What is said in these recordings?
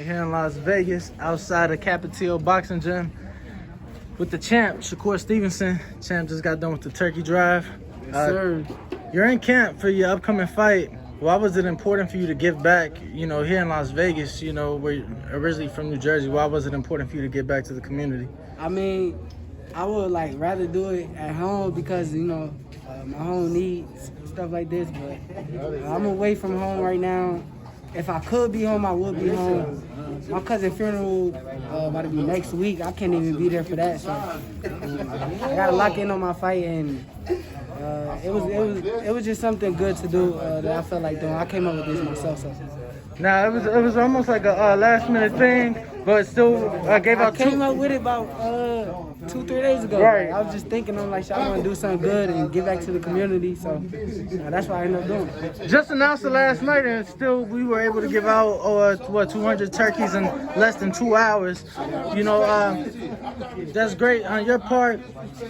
here in Las Vegas, outside of Capitol Boxing Gym, with the champ, Shakur Stevenson. Champ just got done with the turkey drive. Yes, sir. You're in camp for your upcoming fight. Why was it important for you to give back, you know, here in Las Vegas, you know, where you're originally from New Jersey? Why was it important for you to give back to the community? I mean, I would rather do it at home because, you know, my home needs stuff like this, but I'm away from home right now. If I could be home, I would be home. My cousin's funeral about to be next week. I can't even be there for that, so I gotta lock in on my fight, and it was just something good to do that I felt like doing. I came up with this myself, so. Now it was almost like a last minute thing, but still gave out. I came up with it about 2-3 days ago. Right. I was just thinking, I'm like, I want to do something good and give back to the community, so that's what I ended up doing. Just announced it last night, and still we were able to give out 200 turkeys in less than 2 hours. You know, that's great on your part.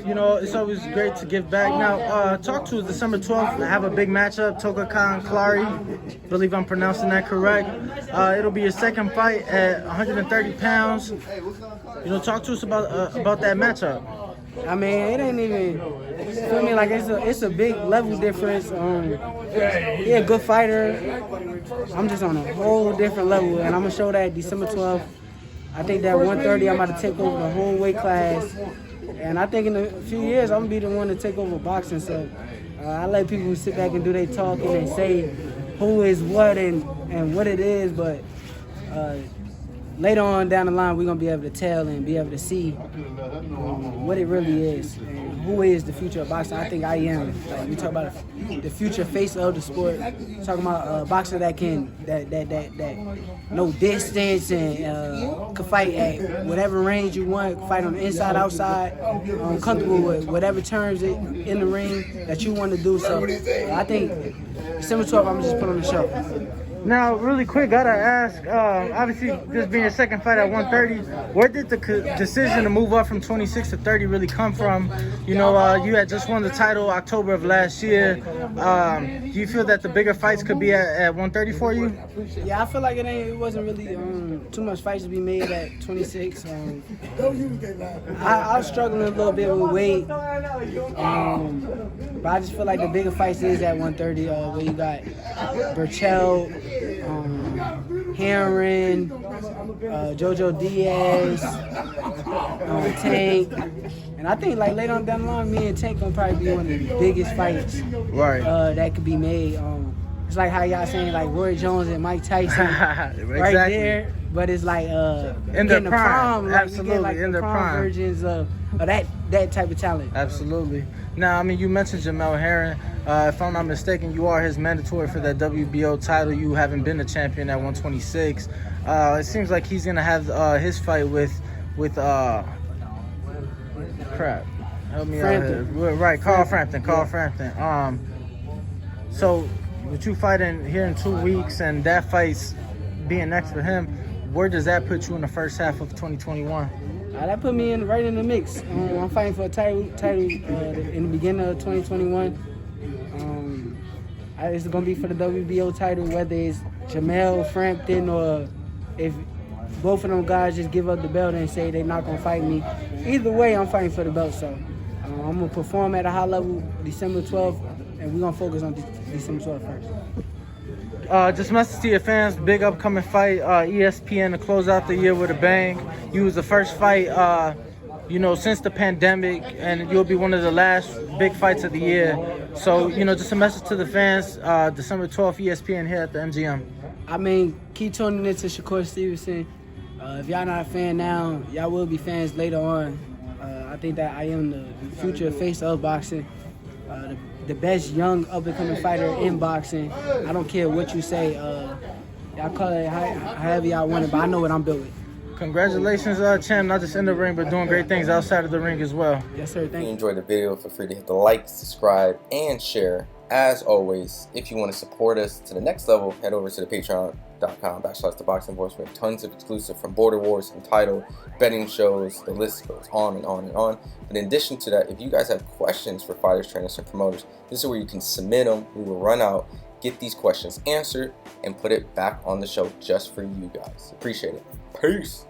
You know, it's always great to give back. Now, talk to us December 12th. I have a big matchup, Toka Khan CLARY. Believe I'm pronouncing that correct. It'll be your second fight at 130 pounds. You know, talk to us about that matchup. I mean, it ain't even, feel me, like it's a big level difference. He a good fighter. I'm just on a whole different level, and I'm gonna show that December 12th. I think that 130, I'm about to take over the whole weight class, and I think in a few years I'm gonna be the one to take over boxing. So I let people sit back and do their talking and say who is what and what it is, but later on down the line, we're going to be able to tell and be able to see what it really is and who is the future of boxing. I think I am. Like, we talk about the future face of the sport. Talking about a boxer that can, that no distance and can fight at whatever range you want, fight on the inside, outside, comfortable with whatever terms in the ring that you want to do. So I think December 12th, I'm just put on the show. Now, really quick, gotta ask, obviously this being your second fight at 130, where did the decision to move up from 26 to 30 really come from? You know, you had just won the title October of last year. Do you feel that the bigger fights could be at 130 for you? Yeah, I feel like it wasn't really too much fights to be made at 26. I was struggling a little bit with weight, but I just feel like the bigger fights is at 130, where you got Burchell, Heron, Jojo Diaz, Tank, and I think like later on down the line, me and Tank gonna probably be one of the biggest fights that could be made. It's like how y'all saying like Roy Jones and Mike Tyson right there, but it's like in the prime, like, absolutely, you get, like, in the prime versions of that type of talent. Absolutely. Now, I mean, you mentioned Jamel Herring. If I'm not mistaken, you are his mandatory for that WBO title. You haven't been a champion at 126. It seems like he's gonna have his fight with crap. Help me out here. Right, Carl Frampton. So, with you fighting here in 2 weeks and that fight's being next for him, where does that put you in the first half of 2021? That put me right in the mix. I'm fighting for a title in the beginning of 2021. It's going to be for the WBO title, whether it's Jamel Frampton or if both of them guys just give up the belt and say they're not going to fight me. Either way, I'm fighting for the belt. So I'm going to perform at a high level December 12th, and we're going to focus on December 12th first. Just message to your fans, big upcoming fight, ESPN to close out the year with a bang. You was the first fight, you know, since the pandemic, and you'll be one of the last big fights of the year. So, you know, just a message to the fans, December 12th, ESPN here at the MGM. I mean, keep tuning into Shakur Stevenson. If y'all not a fan now, y'all will be fans later on. I think that I am the future face of boxing. The best young up-and-coming fighter in boxing. I don't care what you say. Y'all call it however y'all want it, but I know what I'm built with. Congratulations, champ, not just in the ring, but doing great things outside of the ring as well. Yes, sir. Thank you. If you enjoyed the video, feel free to hit the like, subscribe, and share. As always, if you want to support us to the next level, head over to the patreon.com/theboxingvoice. We have tons of exclusive from Border Wars, Entitled, betting shows, the list goes on and on and on. But in addition to that, if you guys have questions for fighters, trainers, and promoters, this is where you can submit them. We will run out, get these questions answered, and put it back on the show just for you guys. Appreciate it. Peace.